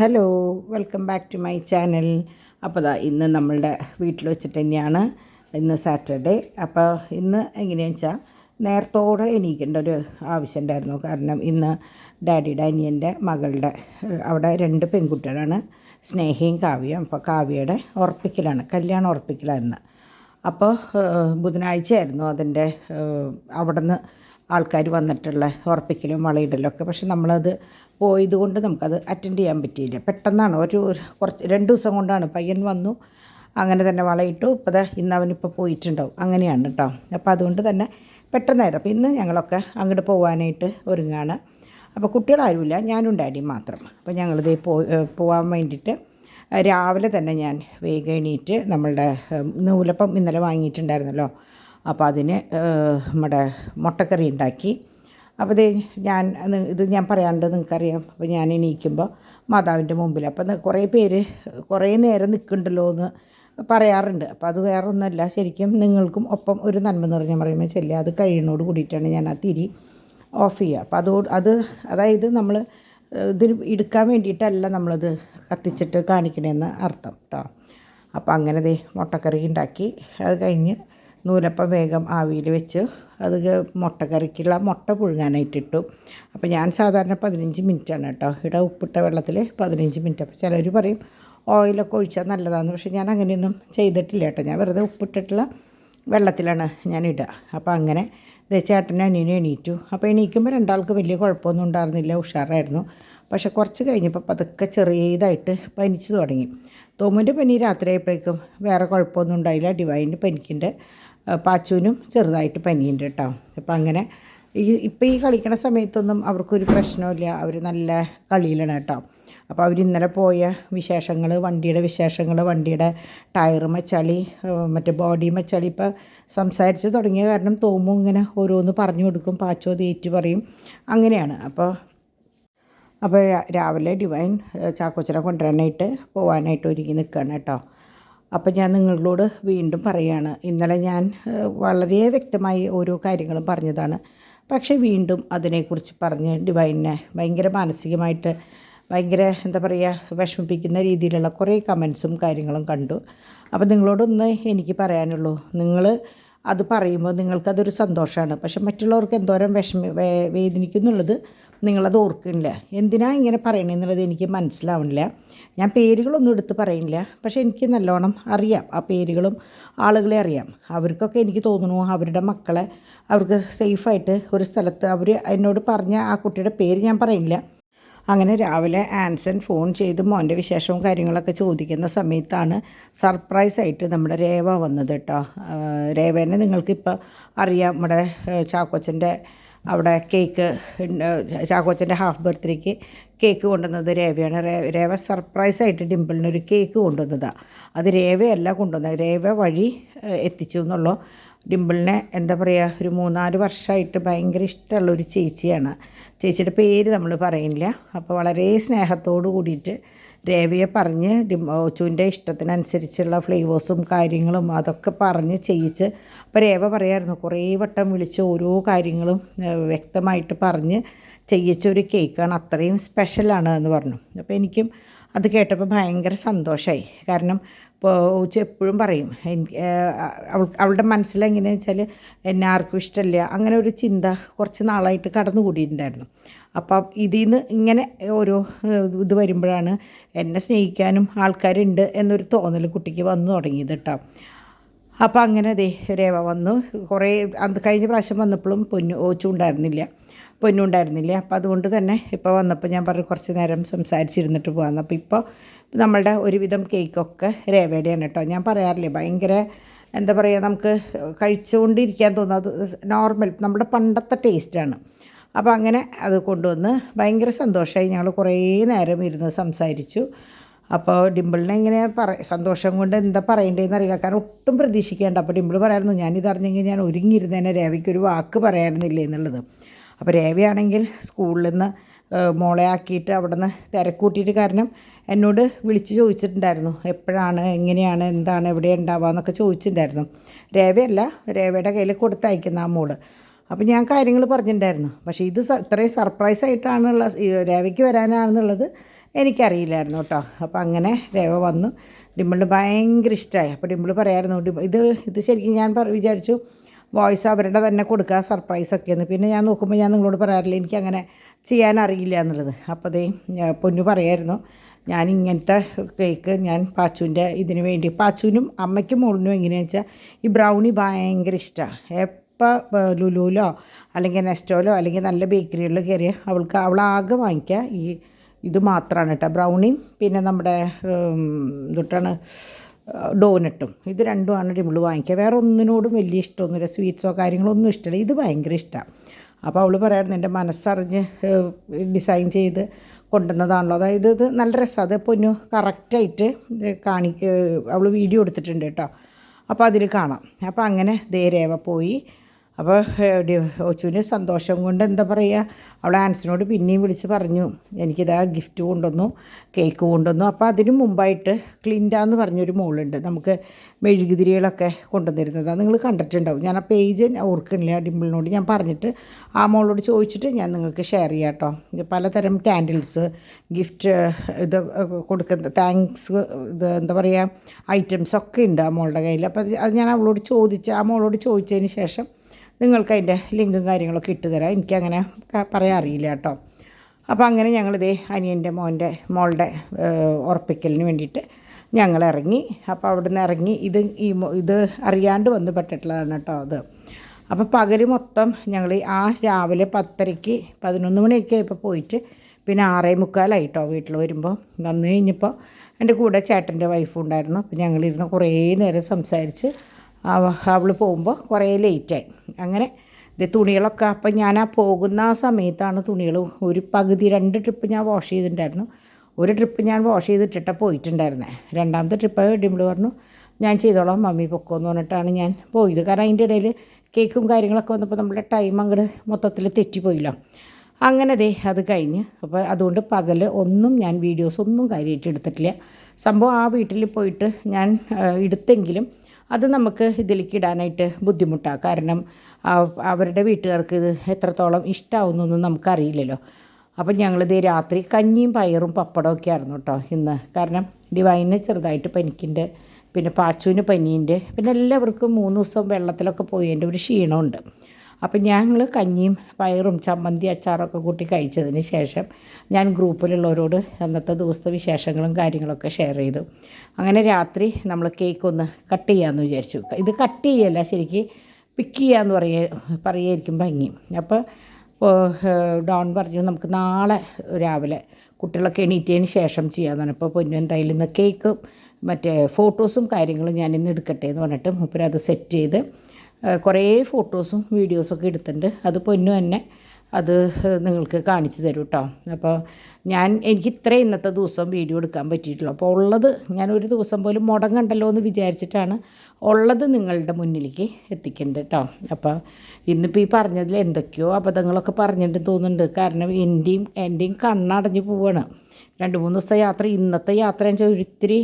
Hello, welcome back to my channel. അപ്പോൾ ഇന്ന് നമ്മളുടെ വീട്ടിൽ വെച്ചിട്ട് തന്നെയാണ്. ഇന്ന് സാറ്റർഡേ. അപ്പോൾ ഇന്ന് എങ്ങനെയാണെന്ന് വെച്ചാൽ നേരത്തോടെ എണീക്കേണ്ട ഒരു ആവശ്യം ഉണ്ടായിരുന്നു. കാരണം ഇന്ന് ഡാഡിയുടെ അനിയൻ്റെ മകളുടെ അവിടെ 2 പെൺകുട്ടികളാണ്, സ്നേഹയും കാവ്യയും. അപ്പോൾ കാവ്യയുടെ ഉറപ്പിക്കലാണ്, കല്യാണം ഉറപ്പിക്കലായിരുന്നു. അപ്പോൾ ബുധനാഴ്ചയായിരുന്നു അതിൻ്റെ അവിടെ നിന്ന് ആൾക്കാർ വന്നിട്ടുള്ള ഉറപ്പിക്കലും വളയിടലൊക്കെ. പക്ഷെ നമ്മളത് പോയതുകൊണ്ട് നമുക്കത് അറ്റൻഡ് ചെയ്യാൻ പറ്റിയില്ല. പെട്ടെന്നാണ് കുറച്ച് 2 ദിവസം കൊണ്ടാണ് പയ്യൻ വന്നു, അങ്ങനെ തന്നെ വളയിട്ടു. ഇപ്പോൾ ഇന്ന് അവനിപ്പോൾ പോയിട്ടുണ്ടാവും. അങ്ങനെയാണ് കേട്ടോ. അപ്പോൾ അതുകൊണ്ട് തന്നെ പെട്ടെന്നായിരുന്നു. അപ്പോൾ ഇന്ന് ഞങ്ങളൊക്കെ അങ്ങോട്ട് പോകാനായിട്ട് ഒരുങ്ങാണ്. അപ്പോൾ കുട്ടികളാരുമില്ല, ഞാനും ഡാഡിയും മാത്രം. അപ്പോൾ ഞങ്ങളിത് പോകാൻ വേണ്ടിയിട്ട് രാവിലെ തന്നെ ഞാൻ വേഗം എണീറ്റ് നമ്മളുടെ നൂലപ്പം ഇന്നലെ വാങ്ങിയിട്ടുണ്ടായിരുന്നല്ലോ, അപ്പോൾ അതിന് നമ്മുടെ മുട്ടക്കറി ഉണ്ടാക്കി. അപ്പോൾ ഇത് ഞാൻ പറയാണ്ട് നിങ്ങൾക്കറിയാം. അപ്പോൾ ഞാൻ എണീക്കുമ്പോൾ മാതാവിൻ്റെ മുമ്പിൽ അപ്പോൾ കുറേ പേര് കുറേ നേരം നിൽക്കുന്നുണ്ടല്ലോ എന്ന് പറയാറുണ്ട്. അപ്പോൾ അത് വേറെ ഒന്നുമല്ല, ശരിക്കും നിങ്ങൾക്കും ഒപ്പം ഒരു നന്മ നിറഞ്ഞ പറയുമ്പോൾ ചെല്ലുക. അത് കഴിയുന്നതോട് കൂടിയിട്ടാണ് ഞാൻ ആ തിരി ഓഫ് ചെയ്യുക. അപ്പോൾ അതായത് നമ്മൾ ഇതിന് എടുക്കാൻ വേണ്ടിയിട്ടല്ല നമ്മളത് കത്തിച്ചിട്ട് കാണിക്കണമെന്ന് അർത്ഥം കേട്ടോ. അപ്പോൾ അങ്ങനെ മുട്ടക്കറി ഉണ്ടാക്കി. അത് കഴിഞ്ഞ് നൂലപ്പം വേഗം ആവിയിൽ വെച്ച് അത് മുട്ടക്കറിക്കുള്ള മുട്ട പുഴുങ്ങാനായിട്ടിട്ടു. അപ്പോൾ ഞാൻ സാധാരണ 15 മിനിറ്റാണ് കേട്ടോ ഇവിടെ ഉപ്പിട്ട വെള്ളത്തിൽ 15 മിനിറ്റ്. അപ്പോൾ ചിലർ പറയും ഓയിലൊക്കെ ഒഴിച്ചാൽ നല്ലതാണ്, പക്ഷേ ഞാൻ അങ്ങനെയൊന്നും ചെയ്തിട്ടില്ല കേട്ടോ. ഞാൻ വെറുതെ ഉപ്പിട്ടിട്ടുള്ള വെള്ളത്തിലാണ് ഞാൻ ഇടുക. അപ്പോൾ അങ്ങനെ ചേട്ടനും അനിയനും എണീറ്റു. അപ്പോൾ എണീക്കുമ്പോൾ രണ്ടാൾക്ക് വലിയ കുഴപ്പമൊന്നും ഉണ്ടായിരുന്നില്ല, ഉഷാറായിരുന്നു. പക്ഷേ കുറച്ച് കഴിഞ്ഞപ്പോൾ പതുക്കെ ചെറിയതായിട്ട് പനിച്ച് തുടങ്ങി. തോമുൻ്റെ പനി രാത്രിയായപ്പോഴേക്കും വേറെ കുഴപ്പമൊന്നും ഉണ്ടായില്ല. ഡിവൈൻ്റെ പനിക്കുണ്ട്, പാച്ചുവിനും ചെറുതായിട്ട് പനിയുണ്ട് കേട്ടോ. അപ്പോൾ അങ്ങനെ ഇപ്പോൾ ഈ കളിക്കണ സമയത്തൊന്നും അവർക്കൊരു പ്രശ്നമില്ല, അവർ നല്ല കളിയിലാണ് കേട്ടോ. അപ്പോൾ അവർ ഇന്നലെ പോയ വിശേഷങ്ങൾ, വണ്ടിയുടെ വിശേഷങ്ങൾ, വണ്ടിയുടെ ടയറുമ ചളി, മറ്റേ ബോഡിയുമ ചളി ഇപ്പോൾ സംസാരിച്ച് തുടങ്ങിയ കാരണം തോമും ഇങ്ങനെ ഓരോന്ന് പറഞ്ഞു കൊടുക്കും, പാച്ചോ തേറ്റ് പറയും, അങ്ങനെയാണ്. അപ്പോൾ രാവിലെ ഡിവൈൻ ചാക്കോച്ചനെ കൊണ്ടുവരാനായിട്ട് പോകാനായിട്ട് ഒരുങ്ങി നിൽക്കുകയാണ് കേട്ടോ. അപ്പോൾ ഞാൻ നിങ്ങളോട് വീണ്ടും പറയുകയാണ്, ഇന്നലെ ഞാൻ വളരെ വ്യക്തമായി ഓരോ കാര്യങ്ങളും പറഞ്ഞതാണ്. പക്ഷേ വീണ്ടും അതിനെക്കുറിച്ച് പറഞ്ഞ് ഡിവൈനെ ഭയങ്കര മാനസികമായിട്ട് ഭയങ്കര എന്താ പറയുക വിഷമിപ്പിക്കുന്ന രീതിയിലുള്ള കുറേ കമൻസും കാര്യങ്ങളും കണ്ടു. അപ്പോൾ നിങ്ങളോടൊന്ന് എനിക്ക് പറയാനുള്ളൂ, നിങ്ങൾ അത് പറയുമ്പോൾ നിങ്ങൾക്കതൊരു സന്തോഷമാണ്. പക്ഷെ മറ്റുള്ളവർക്ക് എന്തോരം വേദനിക്കുന്നുള്ളത് നിങ്ങളത് ഓർക്കുന്നില്ല. എന്തിനാ ഇങ്ങനെ പറയണമെന്നുള്ളത് എനിക്ക് മനസ്സിലാവണില്ല. ഞാൻ പേരുകളൊന്നും എടുത്ത് പറയുന്നില്ല, പക്ഷേ എനിക്ക് നല്ലോണം അറിയാം, ആ പേരുകളും ആളുകളെ അറിയാം. അവർക്കൊക്കെ എനിക്ക് തോന്നുന്നു അവരുടെ മക്കളെ അവർക്ക് സേഫായിട്ട് ഒരു സ്ഥലത്ത് അവർ എന്നോട് പറഞ്ഞ ആ കുട്ടിയുടെ പേര് ഞാൻ പറയുന്നില്ല. അങ്ങനെ രാവിലെ ആൻസൺ ഫോൺ ചെയ്ത് മോൻ്റെ വിശേഷവും കാര്യങ്ങളൊക്കെ ചോദിക്കുന്ന സമയത്താണ് സർപ്രൈസായിട്ട് നമ്മുടെ രേവ വന്നത് കേട്ടോ. രേവേനെ നിങ്ങൾക്കിപ്പോൾ അറിയാം, നമ്മുടെ ചാക്കോച്ചൻ്റെ അവിടെ കേക്ക്, ചാക്കോച്ചൻ്റെ ഹാഫ് ബർത്ത്ഡേക്ക് കേക്ക് കൊണ്ടുവന്നത് രേവയാണ്. രേവ സർപ്രൈസായിട്ട് ഡിംപിളിനൊരു കേക്ക് കൊണ്ടുവന്നതാണ്. അത് രേവയല്ല കൊണ്ടുവന്നത്, രേവ വഴി എത്തിച്ചു എന്നുള്ളൂ. ഡിംപിളിനെ എന്താ പറയുക, ഒരു 3-4 വർഷമായിട്ട് ഭയങ്കര ഇഷ്ടമുള്ളൊരു ചേച്ചിയാണ്. ചേച്ചിയുടെ പേര് നമ്മൾ പറയുന്നില്ല. അപ്പോൾ വളരെ സ്നേഹത്തോട് കൂടിയിട്ട് രേവയെ പറഞ്ഞ് ഓച്ചുവിൻ്റെ ഇഷ്ടത്തിനനുസരിച്ചുള്ള ഫ്ലേവേഴ്സും കാര്യങ്ങളും അതൊക്കെ പറഞ്ഞ് ചെയ്യിച്ച്. അപ്പോൾ രേവ പറയായിരുന്നു, കുറേ വട്ടം വിളിച്ച് ഓരോ കാര്യങ്ങളും വ്യക്തമായിട്ട് പറഞ്ഞ് ചെയ്യിച്ചൊരു കേക്കാണ്, അത്രയും സ്പെഷ്യലാണ് എന്ന് പറഞ്ഞു. അപ്പോൾ എനിക്കും അത് കേട്ടപ്പോൾ ഭയങ്കര സന്തോഷമായി. കാരണം ഇപ്പോൾ ഓച്ചു എപ്പോഴും പറയും, അവളുടെ മനസ്സിലെങ്ങനെയാണെന്ന് വെച്ചാൽ എന്നെ ആർക്കും ഇഷ്ടമില്ല, അങ്ങനെ ഒരു ചിന്ത കുറച്ച് നാളായിട്ട് കടന്നുകൂടിയിട്ടുണ്ടായിരുന്നു. അപ്പം ഇതിൽ നിന്ന് ഇങ്ങനെ ഓരോ ഇത് വരുമ്പോഴാണ് എന്നെ സ്നേഹിക്കാനും ആൾക്കാരുണ്ട് എന്നൊരു തോന്നൽ കുട്ടിക്ക് വന്നു തുടങ്ങിയത് കേട്ടോ. അപ്പോൾ അങ്ങനെ രേവ വന്നു. കുറേ കഴിഞ്ഞ പ്രാവശ്യം വന്നപ്പോഴും ഓച്ചും ഉണ്ടായിരുന്നില്ല. അപ്പോൾ അതുകൊണ്ട് തന്നെ ഇപ്പോൾ വന്നപ്പോൾ ഞാൻ പറഞ്ഞു കുറച്ച് നേരം സംസാരിച്ചിരുന്നിട്ട് പോകാമെന്ന്. അപ്പോൾ ഇപ്പോൾ നമ്മളുടെ ഒരുവിധം കേക്കൊക്കെ രേവയുടെയാണ് കേട്ടോ. ഞാൻ പറയാറില്ലേ, ഭയങ്കര എന്താ പറയുക, നമുക്ക് കഴിച്ചുകൊണ്ടിരിക്കാൻ തോന്നുന്നത് നോർമൽ നമ്മുടെ പണ്ടത്തെ ടേസ്റ്റാണ്. അപ്പോൾ അങ്ങനെ അത് കൊണ്ടുവന്ന് ഭയങ്കര സന്തോഷമായി. ഞങ്ങൾ കുറേ നേരം ഇരുന്ന് സംസാരിച്ചു. അപ്പോൾ ഡിംപിളിനെ ഇങ്ങനെ സന്തോഷം കൊണ്ട് എന്താ പറയേണ്ടതെന്ന് അറിയില്ല, കാരണം ഒട്ടും പ്രതീക്ഷിക്കേണ്ട. അപ്പോൾ ഡിംപിൾ പറയായിരുന്നു, ഞാനിതറിഞ്ഞെങ്കിൽ ഞാൻ ഒരുങ്ങിയിരുന്നേനെ രേവയ്ക്കൊരു വാക്ക് പറയാറുന്നില്ലേ എന്നുള്ളത്. അപ്പോൾ രേവയാണെങ്കിൽ സ്കൂളിൽ നിന്ന് മോളെ ആക്കിയിട്ട് അവിടെ നിന്ന് തിരക്കൂട്ടിയിട്ട്, കാരണം എന്നോട് വിളിച്ച് ചോദിച്ചിട്ടുണ്ടായിരുന്നു എപ്പോഴാണ്, എങ്ങനെയാണ്, എന്താണ്, എവിടെ ഉണ്ടാവുക എന്നൊക്കെ ചോദിച്ചിട്ടുണ്ടായിരുന്നു. രേവയല്ല, രേവയുടെ കയ്യിൽ കൊടുത്തയക്കുന്ന ആ മോള്. അപ്പോൾ ഞാൻ കാര്യങ്ങൾ പറഞ്ഞിട്ടുണ്ടായിരുന്നു. പക്ഷേ ഇത് ഇത്രയും സർപ്രൈസായിട്ടാണുള്ള, രേവയ്ക്ക് വരാനാണെന്നുള്ളത് എനിക്കറിയില്ലായിരുന്നു കേട്ടോ. അപ്പോൾ അങ്ങനെ രേവ വന്നു. ഡിമ്പിളിന് ഭയങ്കര ഇഷ്ടമായി. അപ്പോൾ ഡിമ്പിൾ പറയായിരുന്നു ഇത് ശരിക്കും ഞാൻ വിചാരിച്ചു വോയിസ് അവരുടെ തന്നെ കൊടുക്കുക സർപ്രൈസൊക്കെയെന്ന്. പിന്നെ ഞാൻ നോക്കുമ്പോൾ ഞാൻ നിങ്ങളോട് പറയാറില്ല എനിക്കങ്ങനെ ചെയ്യാൻ അറിയില്ല എന്നുള്ളത്. അപ്പോൾ പൊന്നു പറയായിരുന്നു ഞാൻ ഇങ്ങനത്തെ കേക്ക് ഞാൻ പാച്ചുവിൻ്റെ ഇതിന് വേണ്ടി, പാച്ചുവിനും അമ്മയ്ക്കും മോളിനും എങ്ങനെയാണെന്ന് വെച്ചാൽ ഈ ബ്രൗണി ഭയങ്കര ഇഷ്ടമാണ്. എപ്പോൾ ലുലുവിലോ അല്ലെങ്കിൽ നെസ്റ്റോയിലോ അല്ലെങ്കിൽ നല്ല ബേക്കറികളിൽ കയറിയ അവളാകെ വാങ്ങിക്കുക ഇത് മാത്രമാണ് കേട്ടോ, ബ്രൗണിയും പിന്നെ നമ്മുടെ എന്തൊട്ടാണ് ഡോനട്ടും. ഇത് രണ്ടുമാണ് ഡിമ്പിൾ വാങ്ങിക്കുക. വേറെ ഒന്നിനോടും വലിയ ഇഷ്ടമൊന്നുമില്ല, സ്വീറ്റ്സോ കാര്യങ്ങളോ ഒന്നും ഇഷ്ടമില്ല. ഇത് ഭയങ്കര ഇഷ്ടമാണ്. അപ്പോൾ അവൾ പറയായിരുന്നു എൻ്റെ മനസ്സറിഞ്ഞ് ഡിസൈൻ ചെയ്ത് കൊണ്ടുവന്നതാണല്ലോ, അതായത് ഇത് നല്ല രസമാണ്. അത് പൊന്നു കറക്റ്റായിട്ട് അവൾ വീഡിയോ എടുത്തിട്ടുണ്ട് കേട്ടോ. അപ്പോൾ അതിൽ കാണാം. അപ്പോൾ അങ്ങനെ രേവ പോയി. അപ്പോൾ ഒച്ചുവിന് സന്തോഷം കൊണ്ട് എന്താ പറയുക, അവൾ ആൻസിനോട് പിന്നെയും വിളിച്ച് പറഞ്ഞു എനിക്കിതാ ഗിഫ്റ്റ് കൊണ്ടുവന്നു, കേക്ക് കൊണ്ടുവന്നു. അപ്പോൾ അതിന് മുമ്പായിട്ട് ക്ലിൻഡ എന്ന് പറഞ്ഞൊരു മോളുണ്ട്, നമുക്ക് മെഴുകുതിരികളൊക്കെ കൊണ്ടുവന്നിരുന്നത്. അത് നിങ്ങൾ കണ്ടിട്ടുണ്ടാവും. ഞാൻ ആ പേജ് ഓർക്കണില്ല. ഡിമ്പിളിനോട് ഞാൻ പറഞ്ഞിട്ട് ആ മോളോട് ചോദിച്ചിട്ട് ഞാൻ നിങ്ങൾക്ക് ഷെയർ ചെയ്യാം കേട്ടോ. പലതരം ക്യാൻഡിൽസ്, ഗിഫ്റ്റ് ഇത് കൊടുക്കുന്ന താങ്ക്സ് ഇത് എന്താ പറയുക ഐറ്റംസൊക്കെ ഉണ്ട് ആ മോളുടെ കയ്യിൽ. അപ്പോൾ അത് ഞാൻ ആ മോളോട് ചോദിച്ചതിന് ശേഷം നിങ്ങൾക്ക് അതിൻ്റെ ലിങ്കും കാര്യങ്ങളൊക്കെ ഇട്ട് തരാം. എനിക്കങ്ങനെ പറയാൻ അറിയില്ല കേട്ടോ. അപ്പോൾ അങ്ങനെ ഞങ്ങളിതേ അനിയൻ്റെ മോളുടെ ഉറപ്പിക്കലിന് വേണ്ടിയിട്ട് ഞങ്ങൾ ഇറങ്ങി. അപ്പോൾ അവിടെ നിന്ന് ഇറങ്ങി ഇത് അറിയാണ്ട് വന്ന് പെട്ടിട്ടുള്ളതാണ് കേട്ടോ അത്. അപ്പോൾ പകൽ മൊത്തം ഞങ്ങൾ രാവിലെ 10:30 11 മണിയൊക്കെ ഇപ്പോൾ പോയിട്ട് പിന്നെ 6:45 കേട്ടോ വീട്ടിൽ വരുമ്പോൾ. വന്നു കഴിഞ്ഞപ്പോൾ എൻ്റെ കൂടെ ചേട്ടൻ്റെ വൈഫും ഉണ്ടായിരുന്നു. അപ്പോൾ ഞങ്ങളിരുന്ന് കുറേ നേരം സംസാരിച്ച് അവൾ പോകുമ്പോൾ കുറേ ലേറ്റായി. അങ്ങനെ തുണികളൊക്കെ അപ്പം ഞാൻ പോകുന്ന ആ സമയത്താണ് തുണികൾ ഒരു പകുതി 2 ട്രിപ്പ് ഞാൻ വാഷ് ചെയ്തിട്ടുണ്ടായിരുന്നു. ഒരു ട്രിപ്പ് ഞാൻ വാഷ് ചെയ്തിട്ടിട്ടാണ് പോയിട്ടുണ്ടായിരുന്നത്. രണ്ടാമത്തെ ട്രിപ്പ് ഡിമ്പിൾ പറഞ്ഞു ഞാൻ ചെയ്തോളാം മമ്മി പൊക്കോന്ന് പറഞ്ഞിട്ടാണ് ഞാൻ പോയത്. കാരണം അതിൻ്റെ ഇടയിൽ കേക്കും കാര്യങ്ങളൊക്കെ വന്നപ്പോൾ നമ്മുടെ ടൈം അങ്ങോട്ട് മൊത്തത്തിൽ തെറ്റിപ്പോയില്ലോ. അങ്ങനെ അത് കഴിഞ്ഞ് അപ്പോൾ അതുകൊണ്ട് പകൽ ഒന്നും ഞാൻ വീഡിയോസൊന്നും കാര്യമായിട്ട് എടുത്തിട്ടില്ല. സംഭവം ആ വീട്ടിൽ പോയിട്ട് ഞാൻ എടുത്തെങ്കിലും അത് നമുക്ക് ഇതിലേക്ക് ഇടാനായിട്ട് ബുദ്ധിമുട്ടാണ്. കാരണം അവരുടെ വീട്ടുകാർക്ക് ഇത് എത്രത്തോളം ഇഷ്ടമാവുന്നൊന്നും നമുക്കറിയില്ലല്ലോ. അപ്പം ഞങ്ങളിത് രാത്രി കഞ്ഞിയും പയറും പപ്പടമൊക്കെ ആയിരുന്നു കേട്ടോ ഇന്ന്. കാരണം ഡിവൈന് ചെറുതായിട്ട് പനിക്കുന്നുണ്ട്, പിന്നെ പാച്ചുവിന് പനിയുണ്ട്, പിന്നെ എല്ലാവർക്കും 3 ദിവസം വെള്ളത്തിലൊക്കെ പോയതിൻ്റെ ഒരു ക്ഷീണമുണ്ട്. അപ്പം ഞങ്ങൾ കഞ്ഞിയും പയറും ചമ്മന്തി അച്ചാറൊക്കെ കൂട്ടി കഴിച്ചതിന് ശേഷം ഞാൻ ഗ്രൂപ്പിലുള്ളവരോട് അന്നത്തെ ദിവസത്തെ വിശേഷങ്ങളും കാര്യങ്ങളൊക്കെ ഷെയർ ചെയ്തു. അങ്ങനെ രാത്രി നമ്മൾ കേക്ക് ഒന്ന് കട്ട് ചെയ്യാമെന്ന് വിചാരിച്ചു. ഇത് കട്ട് ചെയ്യല്ല, ശരിക്കും പിക്ക് ചെയ്യാമെന്ന് പറയുമായിരിക്കും ഭംഗി. അപ്പോൾ ഡോൺ പറഞ്ഞു നമുക്ക് നാളെ രാവിലെ കുട്ടികളൊക്കെ എണീറ്റതിന് ശേഷം ചെയ്യാമെന്നാണ്. ഇപ്പോൾ പൊന്നു എന്തായാലും ഇന്ന് കേക്ക് മറ്റേ ഫോട്ടോസും കാര്യങ്ങളും ഞാനിന്ന് എടുക്കട്ടെ എന്ന് പറഞ്ഞിട്ട് മൂപ്പരത് സെറ്റ് ചെയ്ത് കുറേ ഫോട്ടോസും വീഡിയോസൊക്കെ എടുത്തിട്ടുണ്ട്. അത് പൊന്നു തന്നെ അത് നിങ്ങൾക്ക് കാണിച്ചു തരും കേട്ടോ. അപ്പോൾ എനിക്ക് ഇത്രയും ഇന്നത്തെ ദിവസം വീഡിയോ എടുക്കാൻ പറ്റിയിട്ടുള്ളൂ. അപ്പോൾ ഉള്ളത് ഞാനൊരു ദിവസം പോലും മുടങ്ങണ്ടല്ലോ എന്ന് വിചാരിച്ചിട്ടാണ് ഉള്ളത് നിങ്ങളുടെ മുന്നിലേക്ക് എത്തിക്കുന്നത് കേട്ടോ. അപ്പോൾ ഇന്നിപ്പോൾ ഈ പറഞ്ഞതിൽ എന്തൊക്കെയോ അബദ്ധങ്ങളൊക്കെ പറഞ്ഞിട്ടുണ്ടെന്ന് തോന്നുന്നുണ്ട്. കാരണം എൻ്റെയും കണ്ണടഞ്ഞ് പോവുകയാണ്. 2-3 ദിവസത്തെ യാത്ര, ഇന്നത്തെ യാത്ര എന്ന് വെച്ചാൽ ഒരിത്തിരി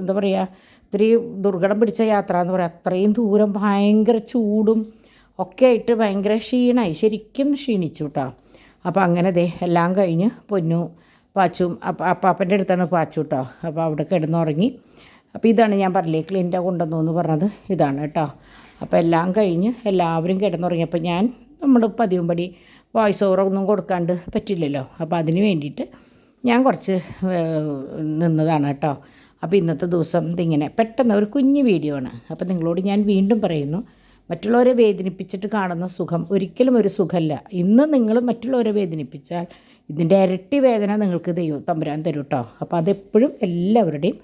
എന്താ പറയുക ഇത്തിരി ദുർഘടം പിടിച്ച യാത്ര എന്ന് പറയാം. അത്രയും ദൂരം ഭയങ്കര ചൂടും ഒക്കെ ആയിട്ട് ഭയങ്കര ക്ഷീണമായി, ശരിക്കും ക്ഷീണിച്ചു കേട്ടോ. അപ്പോൾ അങ്ങനെ എല്ലാം കഴിഞ്ഞ് പൊന്നു പാച്ചും അപ്പാപ്പൻ്റെ അടുത്താണ് പാച്ചു കേട്ടോ. അപ്പോൾ അവിടെ കിടന്നുറങ്ങി. അപ്പോൾ ഇതാണ് ഞാൻ പറഞ്ഞില്ലേ ക്ലിൻഡ കൊണ്ടുവന്നു എന്ന് പറഞ്ഞത്, ഇതാണ് കേട്ടോ. അപ്പോൾ എല്ലാം കഴിഞ്ഞ് എല്ലാവരും കിടന്നുറങ്ങിയപ്പോൾ നമ്മൾ പതിവുംപടി വോയിസ് ഓവറൊന്നും കൊടുക്കാണ്ട് പറ്റില്ലല്ലോ. അപ്പോൾ അതിന് വേണ്ടിയിട്ട് ഞാൻ കുറച്ച് നിന്നതാണ് കേട്ടോ. അപ്പോൾ ഇന്നത്തെ ദിവസം ഇതിങ്ങനെ പെട്ടെന്ന് ഒരു കുഞ്ഞു വീഡിയോ ആണ്. അപ്പോൾ നിങ്ങളോട് ഞാൻ വീണ്ടും പറയുന്നു, മറ്റുള്ളവരെ വേദനിപ്പിച്ചിട്ട് കാണുന്ന സുഖം ഒരിക്കലും ഒരു സുഖമല്ല. ഇന്ന് നിങ്ങൾ മറ്റുള്ളവരെ വേദനിപ്പിച്ചാൽ ഇതിൻ്റെ ഇരട്ടി വേദന നിങ്ങൾക്ക് തമ്പുരാൻ തരും കേട്ടോ. അപ്പോൾ അതെപ്പോഴും എല്ലാവരുടെയും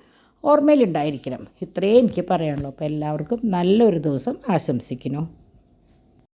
ഓർമ്മയിലുണ്ടായിരിക്കണം. ഇത്രയേ എനിക്ക് പറയാനുള്ളൂ. അപ്പോൾ എല്ലാവർക്കും നല്ലൊരു ദിവസം ആശംസിക്കുന്നു.